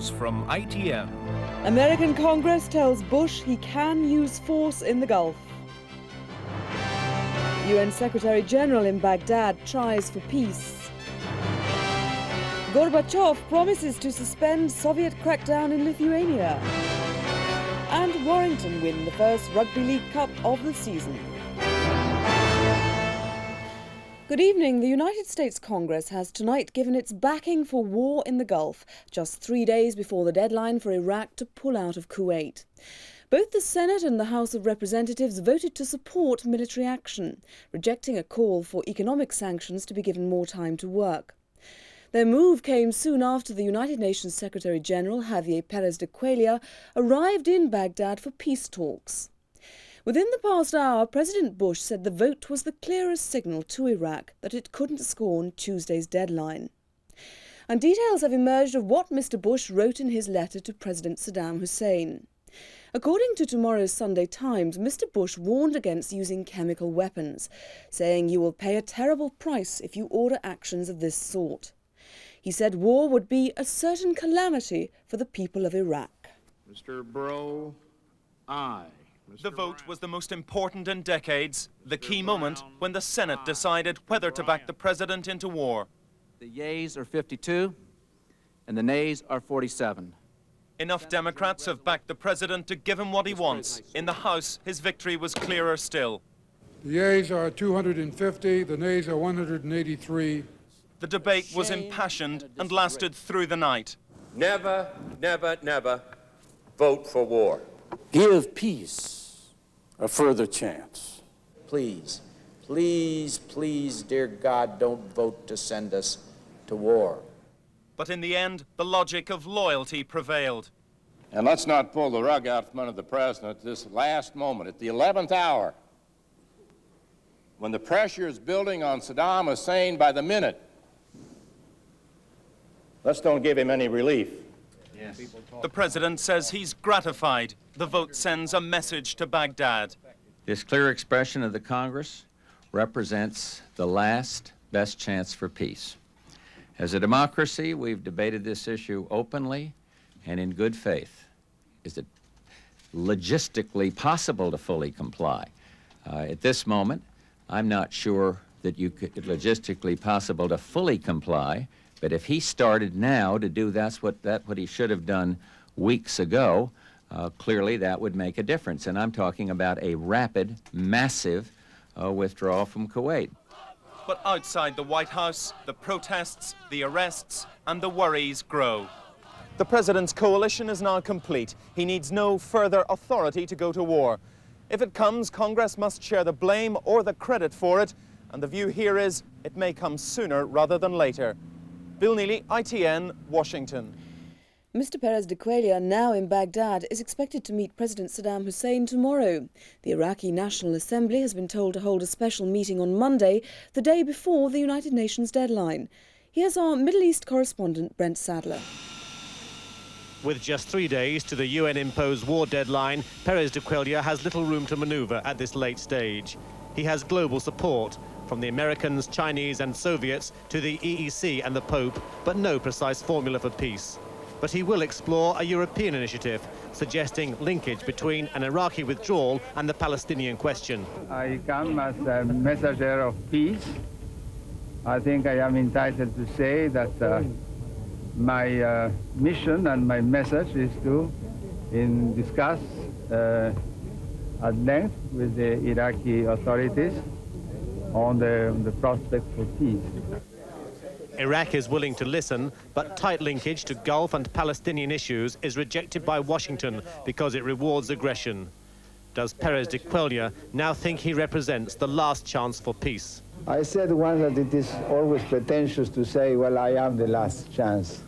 news from ITN. American Congress tells Bush he can use force in the Gulf. UN Secretary General in Baghdad tries for peace. Gorbachev promises to suspend Soviet crackdown in Lithuania. And Warrington win the first Rugby League Cup of the season. Good evening. The United States Congress has tonight given its backing for war in the Gulf, just 3 days before the deadline for Iraq to pull out of Kuwait. Both the Senate and the House of Representatives voted to support military action, rejecting a call for economic sanctions to be given more time to work. Their move came soon after the United Nations Secretary General Javier Pérez de Cuellar arrived in Baghdad for peace talks. Within the past hour, President Bush said the vote was the clearest signal to Iraq that it couldn't scorn Tuesday's deadline. And details have emerged of what Mr. Bush wrote in his letter to President Saddam Hussein. According to tomorrow's Sunday Times, Mr. Bush warned against using chemical weapons, saying you will pay a terrible price if you order actions of this sort. He said war would be a certain calamity for the people of Iraq. Mr. Bro, aye. The vote was the most important in decades, the key moment when the Senate decided whether to back the president into war. The yeas are 52 and the nays are 47. Enough Democrats have backed the president to give him what he wants. In the House, his victory was clearer still. The yeas are 250, the nays are 183. The debate was impassioned and lasted through the night. Never, never, never vote for war. Give peace a further chance. Please, please, please, dear God, don't vote to send us to war. But in the end, the logic of loyalty prevailed. And let's not pull the rug out from under the president at this last moment, at the 11th hour, when the pressure is building on Saddam Hussein by the minute. Let's don't give him any relief. Yes. The president says he's gratified. The vote sends a message to Baghdad. This clear expression of the Congress represents the last best chance for peace. As a democracy, we've debated this issue openly and in good faith. Is it logistically possible to fully comply? At this moment, I'm not sure that it's logistically possible to fully comply, but if he started now to do what he should have done weeks ago, clearly that would make a difference. And I'm talking about a rapid, massive withdrawal from Kuwait. But outside the White House, the protests, the arrests, and the worries grow. The president's coalition is now complete. He needs no further authority to go to war. If it comes, Congress must share the blame or the credit for it, and the view here is it may come sooner rather than later. Bill Neely, ITN, Washington. Mr. Pérez de Cuellar, now in Baghdad, is expected to meet President Saddam Hussein tomorrow. The Iraqi National Assembly has been told to hold a special meeting on Monday, the day before the United Nations deadline. Here's our Middle East correspondent, Brent Sadler. With just 3 days to the UN-imposed war deadline, Pérez de Cuellar has little room to manoeuvre at this late stage. He has global support, from the Americans, Chinese and Soviets to the EEC and the Pope, but no precise formula for peace. But he will explore a European initiative, suggesting linkage between an Iraqi withdrawal and the Palestinian question. I come as a messenger of peace. I think I am entitled to say that my mission and my message is to discuss at length with the Iraqi authorities on the prospect for peace. Iraq is willing to listen, but tight linkage to Gulf and Palestinian issues is rejected by Washington because it rewards aggression. Does Pérez de Cuellar now think he represents the last chance for peace? I said once that it is always pretentious to say, well, I am the last chance.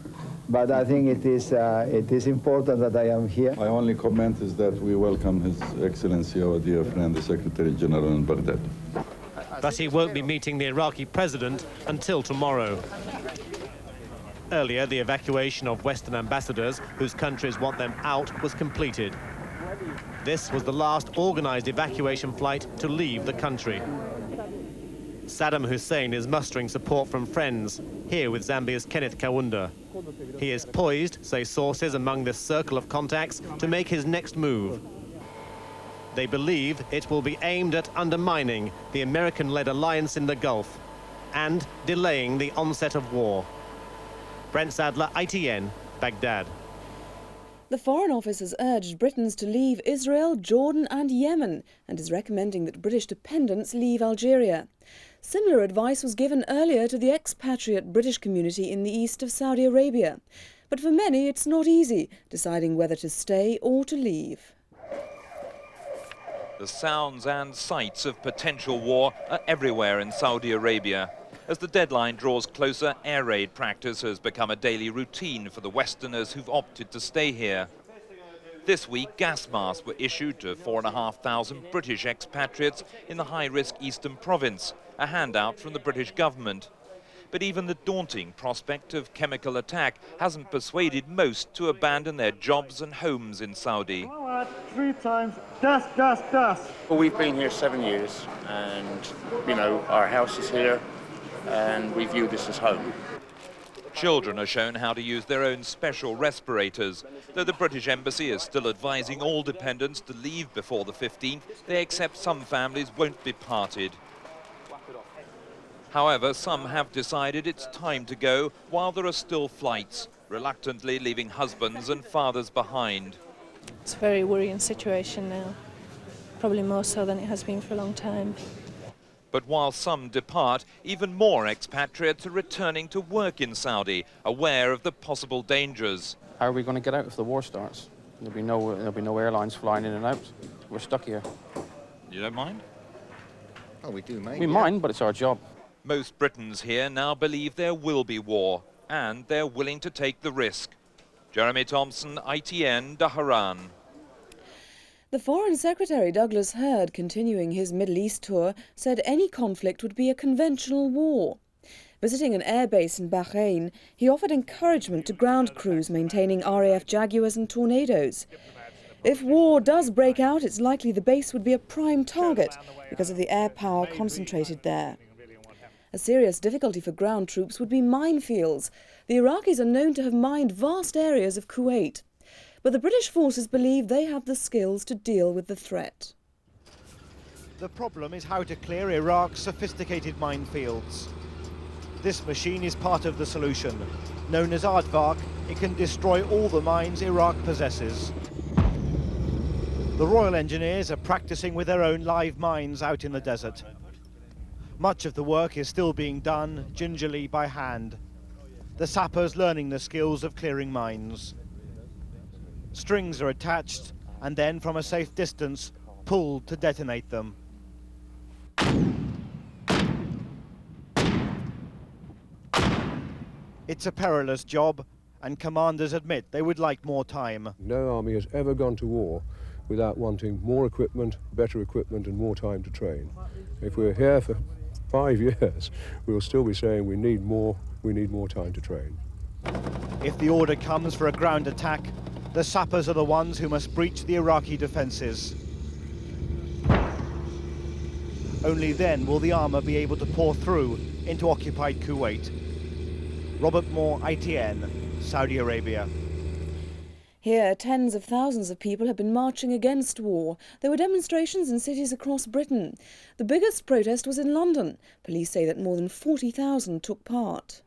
But I think it is important that I am here. My only comment is that we welcome His Excellency, our dear friend, the Secretary General in Baghdad. But he won't be meeting the Iraqi president until tomorrow. Earlier, the evacuation of Western ambassadors, whose countries want them out, was completed. This was the last organized evacuation flight to leave the country. Saddam Hussein is mustering support from friends, here with Zambia's Kenneth Kaunda. He is poised, say sources among this circle of contacts, to make his next move. They believe it will be aimed at undermining the American-led alliance in the Gulf and delaying the onset of war. Brent Sadler, ITN, Baghdad. The Foreign Office has urged Britons to leave Israel, Jordan and Yemen and is recommending that British dependents leave Algeria. Similar advice was given earlier to the expatriate British community in the east of Saudi Arabia. But for many it's not easy deciding whether to stay or to leave. The sounds and sights of potential war are everywhere in Saudi Arabia. As the deadline draws closer, air raid practice has become a daily routine for the Westerners who've opted to stay here. This week, gas masks were issued to 4,500 British expatriates in the high-risk Eastern Province, a handout from the British government. But even the daunting prospect of chemical attack hasn't persuaded most to abandon their jobs and homes in Saudi. 3 times, dust, dust, dust. Well, we've been here 7 years and, you know, our house is here and we view this as home. Children are shown how to use their own special respirators. Though the British Embassy is still advising all dependents to leave before the 15th, they accept some families won't be parted. However, some have decided it's time to go while there are still flights, reluctantly leaving husbands and fathers behind. It's a very worrying situation now, probably more so than it has been for a long time. But while some depart, even more expatriates are returning to work in Saudi, aware of the possible dangers. How are we going to get out if the war starts? There'll be no airlines flying in and out. We're stuck here. You don't mind? Oh, we do, mate. We mind, but it's our job. Most Britons here now believe there will be war, and they're willing to take the risk. Jeremy Thompson, ITN, Dhahran. The Foreign Secretary Douglas Hurd, continuing his Middle East tour, said any conflict would be a conventional war. Visiting an airbase in Bahrain, he offered encouragement to ground crews maintaining RAF Jaguars and Tornadoes. If war does break out, it's likely the base would be a prime target because of the air power concentrated there. A serious difficulty for ground troops would be minefields. The Iraqis are known to have mined vast areas of Kuwait. But the British forces believe they have the skills to deal with the threat. The problem is how to clear Iraq's sophisticated minefields. This machine is part of the solution. Known as Aardvark, it can destroy all the mines Iraq possesses. The Royal Engineers are practicing with their own live mines out in the desert. Much of the work is still being done gingerly by hand. The sappers learning the skills of clearing mines. Strings are attached and then from a safe distance pulled to detonate them. It's a perilous job and commanders admit they would like more time. No army has ever gone to war without wanting more equipment, better equipment and more time to train. If we're here for 5 years, we'll still be saying we need more time to train. If the order comes for a ground attack, the sappers are the ones who must breach the Iraqi defences. Only then will the armour be able to pour through into occupied Kuwait. Robert Moore, ITN, Saudi Arabia. Here, tens of thousands of people have been marching against war. There were demonstrations in cities across Britain. The biggest protest was in London. Police say that more than 40,000 took part.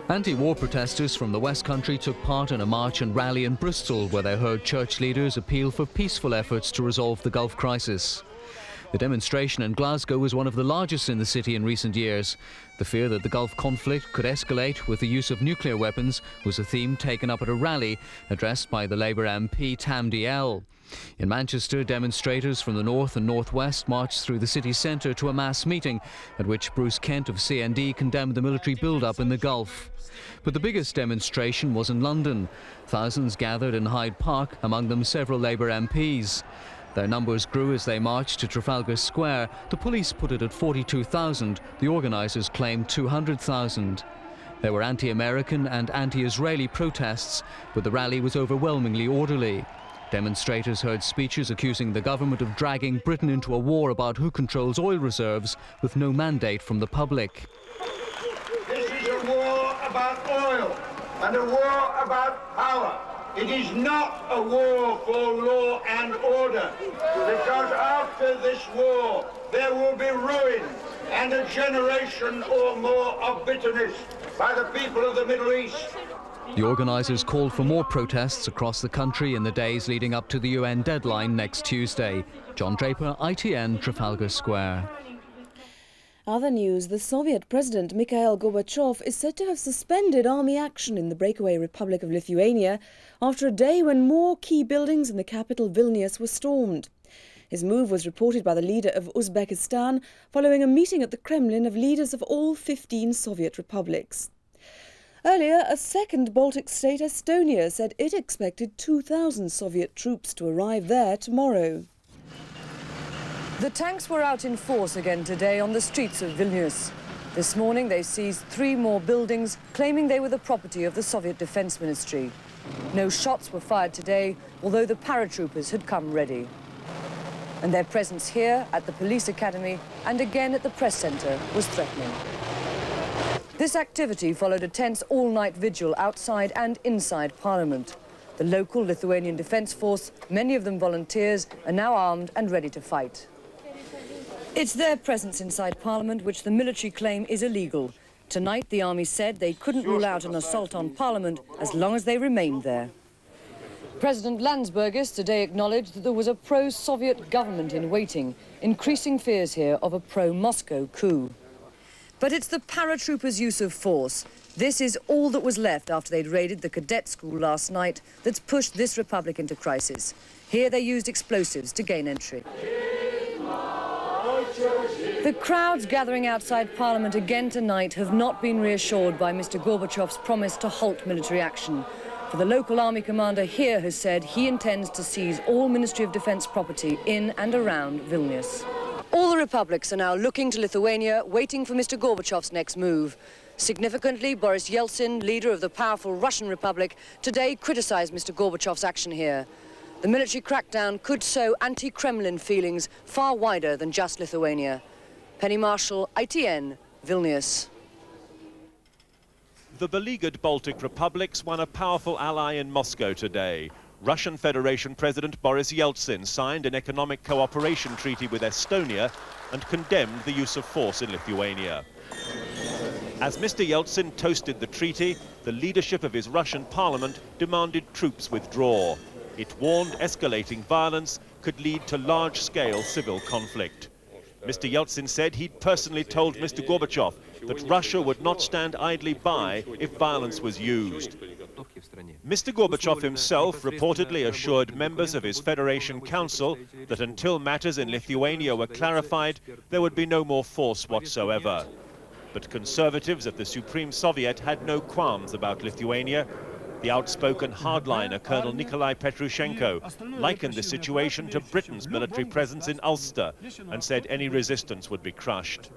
Anti-war protesters from the West Country took part in a march and rally in Bristol, where they heard church leaders appeal for peaceful efforts to resolve the Gulf crisis. The demonstration in Glasgow was one of the largest in the city in recent years. The fear that the Gulf conflict could escalate with the use of nuclear weapons was a theme taken up at a rally addressed by the Labour MP Tam Dalyell. In Manchester, demonstrators from the north and northwest marched through the city centre to a mass meeting at which Bruce Kent of CND condemned the military build-up in the Gulf. But the biggest demonstration was in London. Thousands gathered in Hyde Park, among them several Labour MPs. Their numbers grew as they marched to Trafalgar Square. The police put it at 42,000. The organisers claimed 200,000. There were anti-American and anti-Israeli protests, but the rally was overwhelmingly orderly. Demonstrators heard speeches accusing the government of dragging Britain into a war about who controls oil reserves with no mandate from the public. This is a war about oil and a war about power. It is not a war for law and order, because after this war there will be ruin and a generation or more of bitterness by the people of the Middle East. The organisers called for more protests across the country in the days leading up to the UN deadline next Tuesday. John Draper, ITN, Trafalgar Square. Other news, the Soviet President Mikhail Gorbachev is said to have suspended army action in the breakaway Republic of Lithuania after a day when more key buildings in the capital Vilnius were stormed. His move was reported by the leader of Uzbekistan following a meeting at the Kremlin of leaders of all 15 Soviet republics. Earlier, a second Baltic state, Estonia, said it expected 2,000 Soviet troops to arrive there tomorrow. The tanks were out in force again today on the streets of Vilnius. This morning they seized 3 more buildings, claiming they were the property of the Soviet Defence Ministry. No shots were fired today, although the paratroopers had come ready. And their presence here at the police academy and again at the press centre was threatening. This activity followed a tense all-night vigil outside and inside Parliament. The local Lithuanian Defence Force, many of them volunteers, are now armed and ready to fight. It's their presence inside Parliament which the military claim is illegal. Tonight, the army said they couldn't rule out an assault on Parliament as long as they remained there. President Landsbergis today acknowledged that there was a pro-Soviet government in waiting, increasing fears here of a pro-Moscow coup. But it's the paratroopers' use of force. This is all that was left after they'd raided the cadet school last night that's pushed this republic into crisis. Here they used explosives to gain entry. The crowds gathering outside Parliament again tonight have not been reassured by Mr. Gorbachev's promise to halt military action. For the local army commander here has said he intends to seize all Ministry of Defence property in and around Vilnius. All the republics are now looking to Lithuania, waiting for Mr. Gorbachev's next move. Significantly, Boris Yeltsin, leader of the powerful Russian Republic, today criticised Mr. Gorbachev's action here. The military crackdown could sow anti-Kremlin feelings far wider than just Lithuania. Penny Marshall, ITN, Vilnius. The beleaguered Baltic republics won a powerful ally in Moscow today. Russian Federation President Boris Yeltsin signed an economic cooperation treaty with Estonia and condemned the use of force in Lithuania. As Mr. Yeltsin toasted the treaty, the leadership of his Russian parliament demanded troops withdraw. It warned escalating violence could lead to large-scale civil conflict. Mr. Yeltsin said he'd personally told Mr. Gorbachev that Russia would not stand idly by if violence was used. Mr. Gorbachev himself reportedly assured members of his Federation Council that until matters in Lithuania were clarified, there would be no more force whatsoever. But conservatives at the Supreme Soviet had no qualms about Lithuania. The outspoken hardliner Colonel Nikolai Petrushenko likened the situation to Britain's military presence in Ulster and said any resistance would be crushed.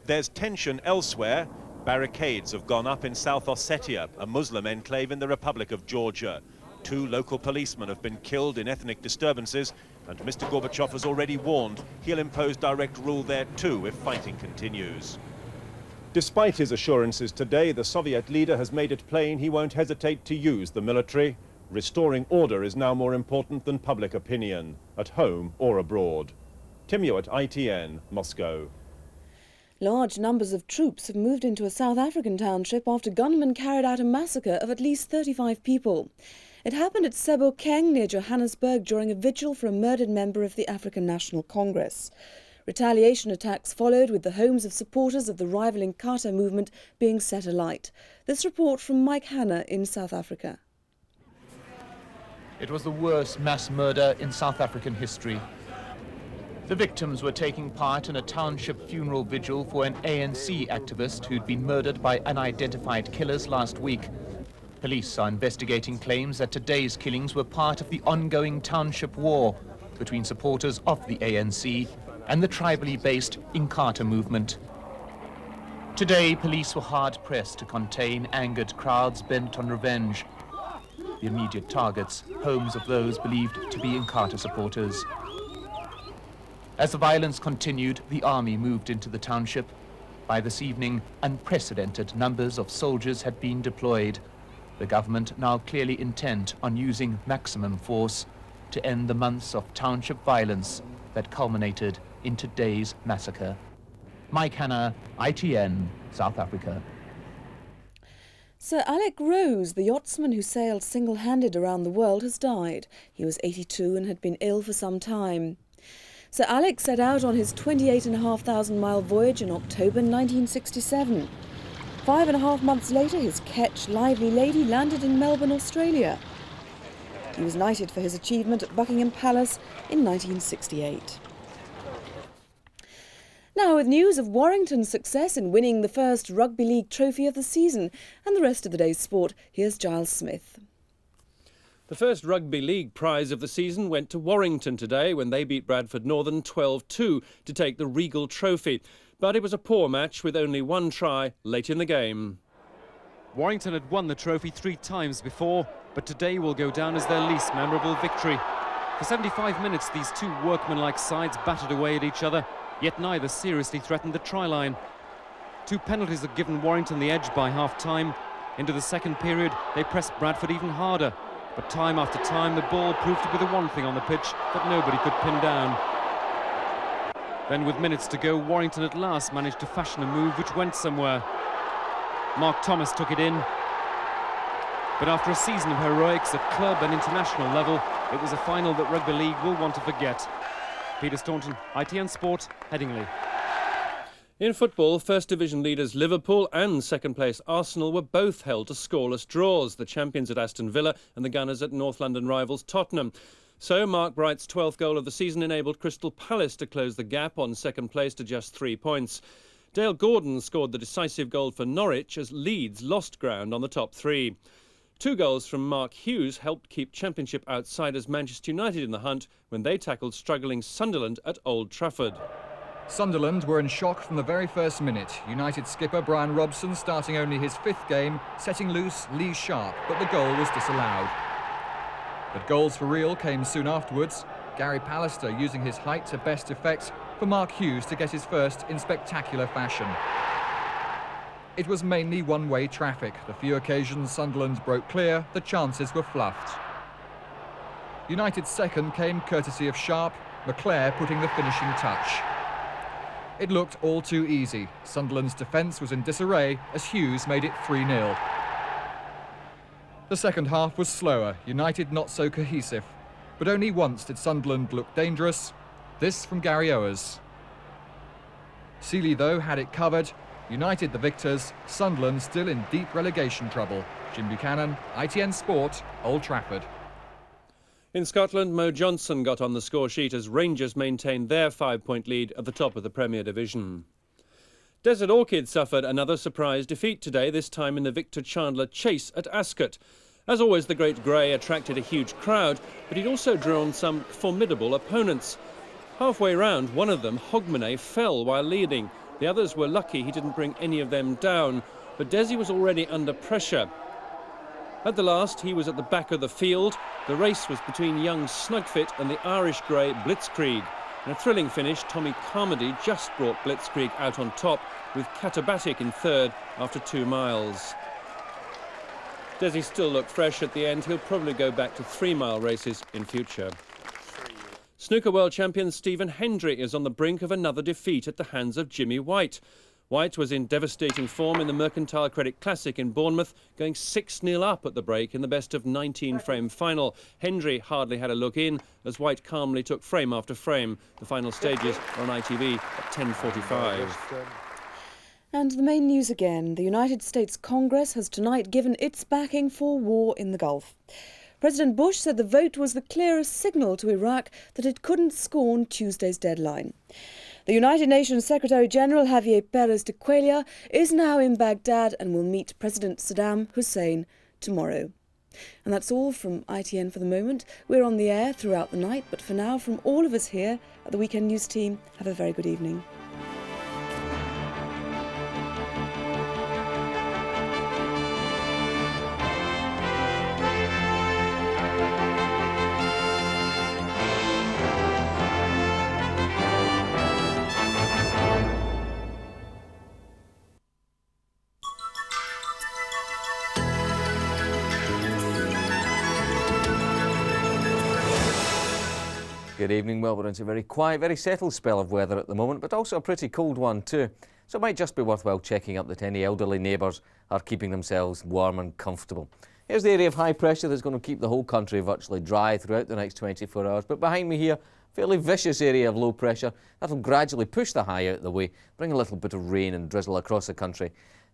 There's tension elsewhere. Barricades have gone up in South Ossetia, a Muslim enclave in the Republic of Georgia. 2 local policemen have been killed in ethnic disturbances, and Mr. Gorbachev has already warned he'll impose direct rule there too if fighting continues. Despite his assurances today, the Soviet leader has made it plain he won't hesitate to use the military. Restoring order is now more important than public opinion, at home or abroad. Tim Hewitt, ITN, Moscow. Large numbers of troops have moved into a South African township after gunmen carried out a massacre of at least 35 people. It happened at Sebokeng near Johannesburg during a vigil for a murdered member of the African National Congress. Retaliation attacks followed, with the homes of supporters of the rival Inkatha movement being set alight. This report from Mike Hanna in South Africa. It was the worst mass murder in South African history. The victims were taking part in a township funeral vigil for an ANC activist who'd been murdered by unidentified killers last week. Police are investigating claims that today's killings were part of the ongoing township war between supporters of the ANC and the tribally based Inkatha movement. Today, police were hard-pressed to contain angered crowds bent on revenge. the immediate targets, homes of those believed to be Inkatha supporters. As the violence continued, the army moved into the township. By this evening, unprecedented numbers of soldiers had been deployed. The government now clearly intent on using maximum force to end the months of township violence that culminated in today's massacre. Mike Hanna, ITN, South Africa. Sir Alec Rose, the yachtsman who sailed single-handed around the world, has died. He was 82 and had been ill for some time. Sir Alec set out on his 28,500-mile voyage in October 1967. 5.5 months later, his ketch, Lively Lady, landed in Melbourne, Australia. He was knighted for his achievement at Buckingham Palace in 1968. Now, with news of Warrington's success in winning the first Rugby League trophy of the season and the rest of the day's sport, here's Giles Smith. The first Rugby League prize of the season went to Warrington today when they beat Bradford Northern 12-2 to take the Regal Trophy. But it was a poor match with only one try late in the game. Warrington had won the trophy 3 times before, but today will go down as their least memorable victory. For 75 minutes, these two workmanlike sides battered away at each other, yet neither seriously threatened the try line. 2 penalties had given Warrington the edge by half-time. Into the second period, they pressed Bradford even harder. But time after time, the ball proved to be the one thing on the pitch that nobody could pin down. Then, with minutes to go, Warrington at last managed to fashion a move which went somewhere. Mark Thomas took it in. But after a season of heroics at club and international level, it was a final that Rugby League will want to forget. Peter Staunton, ITN Sport, Headingley. In football, First Division leaders Liverpool and second-place Arsenal were both held to scoreless draws, the champions at Aston Villa and the Gunners at North London rivals Tottenham. So Mark Bright's 12th goal of the season enabled Crystal Palace to close the gap on second place to just 3 points. Dale Gordon scored the decisive goal for Norwich as Leeds lost ground on the top 3. 2 goals from Mark Hughes helped keep Championship outsiders Manchester United in the hunt when they tackled struggling Sunderland at Old Trafford. Sunderland were in shock from the very first minute. United skipper Brian Robson starting only his 5th game, setting loose Lee Sharp, but the goal was disallowed. But goals for real came soon afterwards. Gary Pallister using his height to best effect for Mark Hughes to get his first in spectacular fashion. It was mainly one-way traffic. The few occasions Sunderland broke clear, the chances were fluffed. United's second came courtesy of Sharp, McClare putting the finishing touch. It looked all too easy. Sunderland's defence was in disarray as Hughes made it 3-0. The second half was slower, United not so cohesive. But only once did Sunderland look dangerous. This from Gary Owers. Seeley, though, had it covered. United the victors, Sunderland still in deep relegation trouble. Jim Buchanan, ITN Sport, Old Trafford. In Scotland, Mo Johnson got on the score sheet as Rangers maintained their 5-point lead at the top of the Premier Division. Desert Orchid suffered another surprise defeat today, this time in the Victor Chandler Chase at Ascot. As always, the Great Grey attracted a huge crowd, but he'd also drawn some formidable opponents. Halfway round, one of them, Hogmanay, fell while leading. The others were lucky he didn't bring any of them down, but Desi was already under pressure. At the last, he was at the back of the field. The race was between young Snugfit and the Irish grey Blitzkrieg. In a thrilling finish, Tommy Carmody just brought Blitzkrieg out on top, with Katabatic in third after 2 miles. Desi still looked fresh at the end. He'll probably go back to 3-mile races in future. Snooker world champion Stephen Hendry is on the brink of another defeat at the hands of Jimmy White. White was in devastating form in the Mercantile Credit Classic in Bournemouth, going 6-0 up at the break in the best-of-19 frame final. Hendry hardly had a look in as White calmly took frame after frame. The final stages are on ITV at 10:45. And the main news again. The United States Congress has tonight given its backing for war in the Gulf. President Bush said the vote was the clearest signal to Iraq that it couldn't scorn Tuesday's deadline. The United Nations Secretary-General Javier Pérez de Cuellar is now in Baghdad and will meet President Saddam Hussein tomorrow. And that's all from ITN for the moment. We're on the air throughout the night, but for now, from all of us here at the Weekend News team, have a very good evening. Good evening. Well, we're into a very quiet, very settled spell of weather at the moment, but also a pretty cold one too. So it might just be worthwhile checking up that any elderly neighbours are keeping themselves warm and comfortable. Here's the area of high pressure that's going to keep the whole country virtually dry throughout the next 24 hours. But behind me here, fairly vicious area of low pressure. That'll gradually push the high out of the way, bring a little bit of rain and drizzle across the country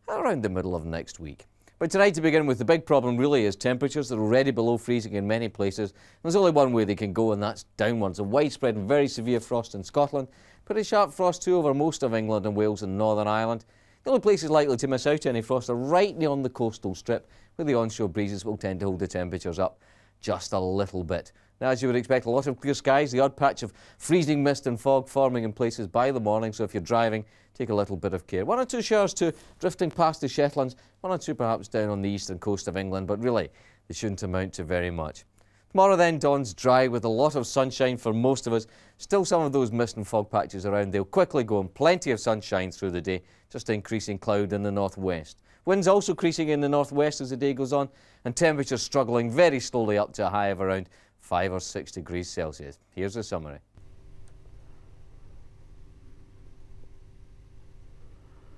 around the middle of next week. But tonight, to begin with, the big problem really is temperatures. They're already below freezing in many places. There's only one way they can go, and that's downwards. A widespread and very severe frost in Scotland. Pretty sharp frost too over most of England and Wales and Northern Ireland. The only places likely to miss out any frost are right on the coastal strip, where the onshore breezes will tend to hold the temperatures up just a little bit. Now, as you would expect, a lot of clear skies, the odd patch of freezing mist and fog forming in places by the morning, so if you're driving, take a little bit of care. 1 or 2 showers too, drifting past the Shetlands, 1 or 2 perhaps down on the eastern coast of England, but really, they shouldn't amount to very much. Tomorrow then dawns dry with a lot of sunshine for most of us. Still some of those mist and fog patches around. They'll quickly go and plenty of sunshine through the day, just increasing cloud in the northwest. Winds also increasing in the northwest as the day goes on, and temperatures struggling very slowly up to a high of around 5 or 6 degrees Celsius. Here's the summary.